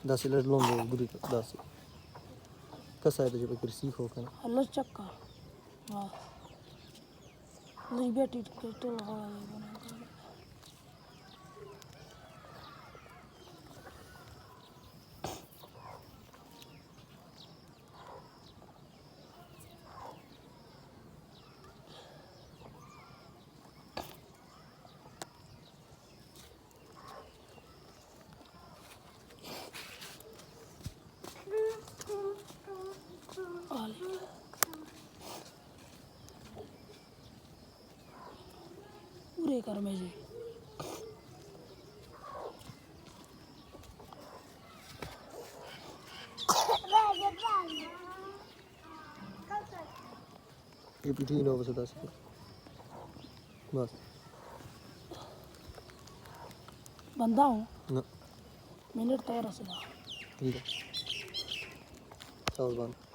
10 loan break 10 كسر تجيب كرسي هو كان الله شكا नहीं बेटी तो लगा पूरे कर में जी ये पीठी नो बस 10 बस बंदा हूँ ना मिनट तो रसला ठीक है चल बंद